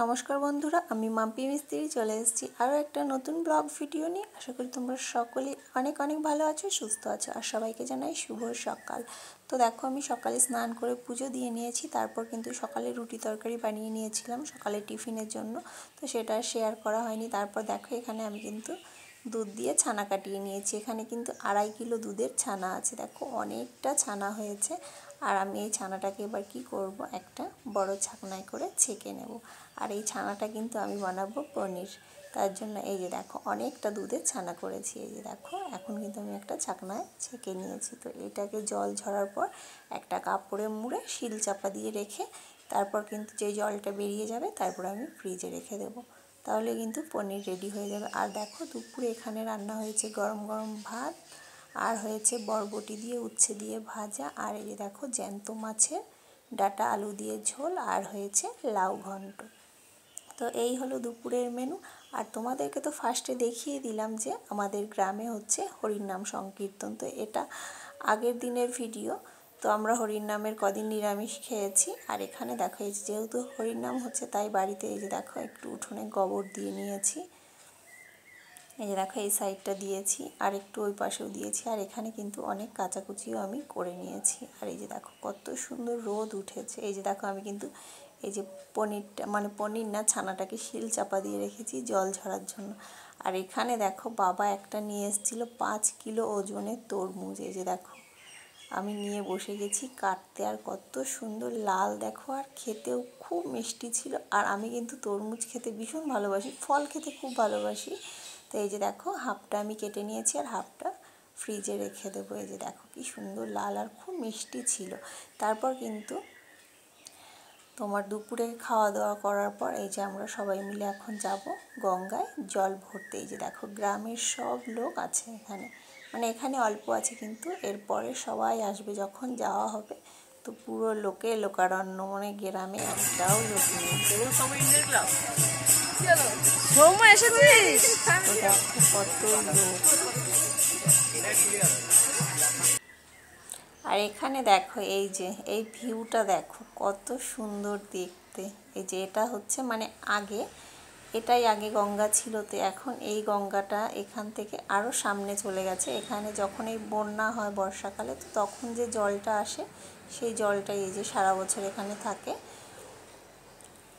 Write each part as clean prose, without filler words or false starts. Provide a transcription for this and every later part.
নমস্কার বন্ধুরা, আমি মাম্পি মিস্ত্রি চলে এসেছি আরও একটা নতুন ব্লগ ভিডিও নিয়ে। আশা করি তোমরা সকলেই অনেক অনেক ভালো আছো, সুস্থ আছো, আর সবাইকে জানাই শুভ সকাল। তো দেখো, আমি সকালে স্নান করে পুজো দিয়ে নিয়েছি, তারপর কিন্তু সকালে রুটি তরকারি বানিয়ে নিয়েছিলাম সকালে টিফিনের জন্য, তো সেটা শেয়ার করা হয়নি। তারপর দেখো, এখানে আমি কিন্তু দুধ দিয়ে ছানা কাটিয়ে নিয়েছি। এখানে কিন্তু 2.5 কিলো দুধের ছানা আছে, দেখো অনেকটা ছানা হয়েছে। আর আমি এই ছানাটাকে এবার কি করব, একটা বড় ছাকনায় করে ছেঁকে নেব। আর এই ছানাটা কিন্তু আমি বানাবো পনির, তার জন্য এই যে দেখো অনেকটা দুধের ছানা করেছি। এই যে দেখো, এখন কিন্তু আমি একটা ছাকনায় ছেঁকে নিয়েছি। তো এটাকে জল ঝরার পর একটা কাপড়ে মুড়ে শিল চাপা দিয়ে রেখে তারপর কিন্তু যে জলটা বেরিয়ে যাবে তারপর আমি ফ্রিজে রেখে দেবো, তাহলে কিন্তু পনির রেডি হয়ে যাবে। আর দেখো, দুপুরে এখানে রান্না হয়েছে গরম গরম ভাত, আর হয়েছে বরবটি দিয়ে উচ্ছে দিয়ে ভাজা, আর এই যে দেখো জ্যান্ত মাছের ডাঁটা আলু দিয়ে ঝোল, আর হয়েছে লাউ ঘন্ট। তো এই হলো দুপুরের মেনু। আর তোমাদেরকে তো ফার্স্টে দেখিয়ে দিলাম যে আমাদের গ্রামে হচ্ছে হরিনাম সংকীর্তন, তো এটা আগের দিনের ভিডিও। তো আমরা হরিনামের কদিন নিরামিষ খেয়েছি। আর এখানে দেখো, এই যেহেতু হরিনাম হচ্ছে তাই বাড়িতে এই যে দেখো একটু উঠোনে গোবর দিয়ে নিয়েছি। এই যে দেখো এই সাইডটা দিয়েছি, আর একটু ওই পাশেও দিয়েছি। আর এখানে কিন্তু অনেক কাচাকুচিও আমি করে নিয়েছি। আর এই যে দেখো কত সুন্দর রোদ উঠেছে। এই যে দেখো, আমি কিন্তু এই যে পনিরটা, মানে পনির না, ছানাটাকে শিল চাপা দিয়ে রেখেছি জল ঝরার জন্য। আর এখানে দেখো, বাবা একটা নিয়ে এসেছিলো 5 কিলো ওজনের তরমুজ। এই যে দেখো, আমি নিয়ে বসে গেছি কাটতে। আর কত সুন্দর লাল দেখো, আর খেতেও খুব মিষ্টি ছিল। আর আমি কিন্তু তরমুজ খেতে ভীষণ ভালোবাসি, ফল খেতে খুব ভালোবাসি। তো এই যে দেখো, হাফটা আমি কেটে নিয়েছি আর হাফটা ফ্রিজে রেখে দেবো। এই যে দেখো কি সুন্দর লাল আর খুব মিষ্টি ছিল। তারপর কিন্তু তোমার দুপুরে খাওয়া দাওয়া করার পর এই যে আমরা সবাই মিলে এখন যাব গঙ্গায় জল ভরতে। এই যে দেখো, গ্রামের সব লোক আছে এখানে, মানে এখানে অল্প আছে, কিন্তু এরপরে সবাই আসবে যখন যাওয়া হবে। তো পুরো লোকে লোকারণ্য, মানে গ্রামে একটাও লোক নেই। তো দেখো কত লোক। আর এখানে দেখো, এই যে এই ভিউটা দেখো কত সুন্দর দেখতে। এই যে এটা হচ্ছে মানে আগে, এটাই আগে গঙ্গা ছিল। তো এখন এই গঙ্গাটা এখান থেকে আরও সামনে চলে গেছে। এখানে যখন এই বন্যা হয় বর্ষাকালে, তো তখন যে জলটা আসে সেই জলটাই এই যে সারা বছর এখানে থাকে।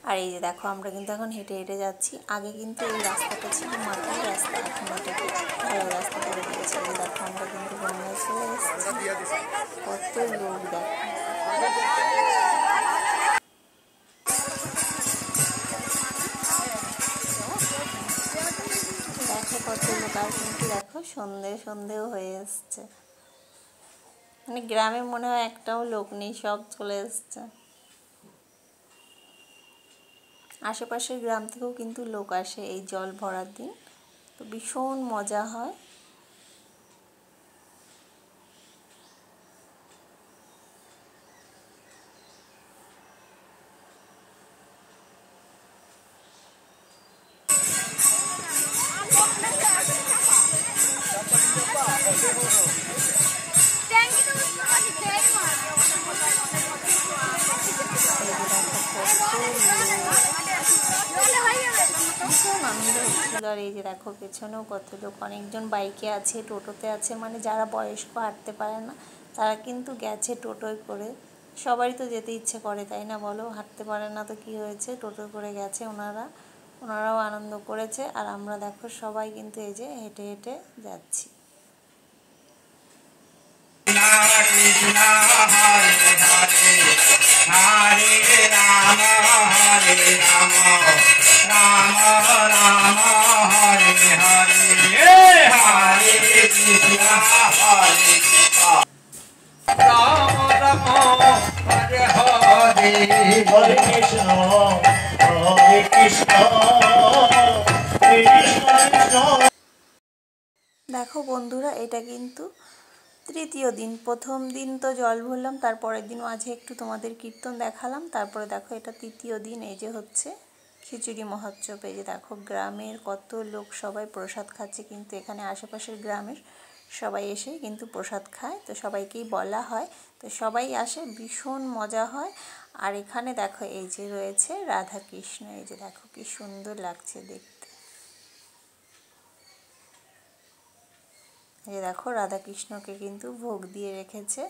আর এই যে দেখো, আমরা কিন্তু এখন হেঁটে হেঁটে যাচ্ছি। আগে কিন্তু এই রাস্তাটা ছিল মাটির রাস্তা, এখন এটাকে ভালো রাস্তা করে দিয়েছে। এই দেখো, আমরা কিন্তু গঙ্গায় চলে এসেছি। কত লোক দেখো। দেখো কত লোক। আর কিন্তু দেখো সন্ধেও হয়ে এসছে, মানে গ্রামে মনে হয় একটাও লোক নেই, সব চলে এসছে। আশেপাশের গ্রাম থেকেও কিন্তু লোক আসে এই জল ভরার দিন, তো ভীষণ মজা হয়। ভীষণ আনন্দ হচ্ছিল। আর এই যে দেখো পেছনেও কত লোক, অনেকজন বাইকে আছে, টোটোতে আছে, মানে যারা বয়স্ক হাঁটতে পারে না তারা কিন্তু গেছে টোটোয় করে। সবারই তো যেতে ইচ্ছে করে, তাই না বলো? হাঁটতে পারে না তো কি হয়েছে, টোটো করে গেছে ওনারাও আনন্দ করেছে। আর আমরা দেখো সবাই কিন্তু এই যে হেঁটে হেঁটে যাচ্ছি। হরে রাম রাম রাম হরে হরে হরে কৃষ্ণ হরে রাম রাম হরে হরে হরে কৃষ্ণ কৃষ্ণ কৃষ্ণ। দেখো বন্ধুরা, এটা কিন্তু তৃতীয় দিন। প্রথম দিন তো জল ভরলাম, তারপরের দিন মাঝে একটু তোমাদের কীর্তন দেখালাম, তারপরে দেখো এটা তৃতীয় দিন। এই যে হচ্ছে খিচুড়ি মহোৎসব। এই যে দেখো গ্রামের কত লোক সবাই প্রসাদ খাচ্ছে, কিন্তু এখানে আশেপাশের গ্রামের সবাই এসেই কিন্তু প্রসাদ খায়, তো সবাইকেই বলা হয়, তো সবাই আসে, ভীষণ মজা হয়। আর এখানে দেখো এই যে রয়েছে রাধা কৃষ্ণ, এই যে দেখো কি সুন্দর লাগছে দেখতে। এই দেখো রাধা কৃষ্ণকে কিন্তু ভোগ দিয়ে রেখেছে।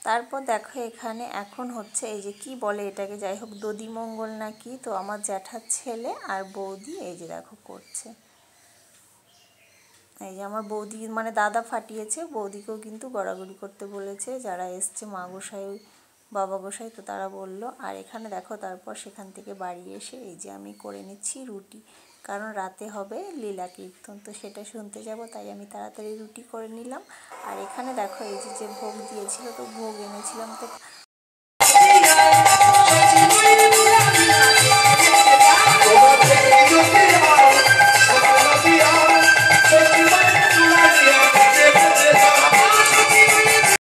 তারপর দেখো এখানে এখন হচ্ছে এই যে কি বলে এটাকে, যাই হোক দধিমঙ্গল নাকি, তো আমার জ্যাঠার ছেলে আর বৌদি এই যে দেখো করছে। এই যে আমার বৌদি মানে দাদা ফাটিয়েছে, বৌদিকেও কিন্তু গড়াগড়ি করতে বলেছে যারা এসছে, মা গোসাই বাবা গোসাই, তো তারা বলল। আর এখানে দেখো তারপর সেখান থেকে বাড়ি এসে এই যে আমি করে নিচ্ছি রুটি, কারণ রাতে হবে লীলা কীর্তন, তো সেটা শুনতে যাব, তাই আমি তাড়াতাড়ি রুটি করে নিলাম। আর এখানে দেখো এই যে ভোগ দিয়েছিল, তো ভোগ এনেছিলাম, তো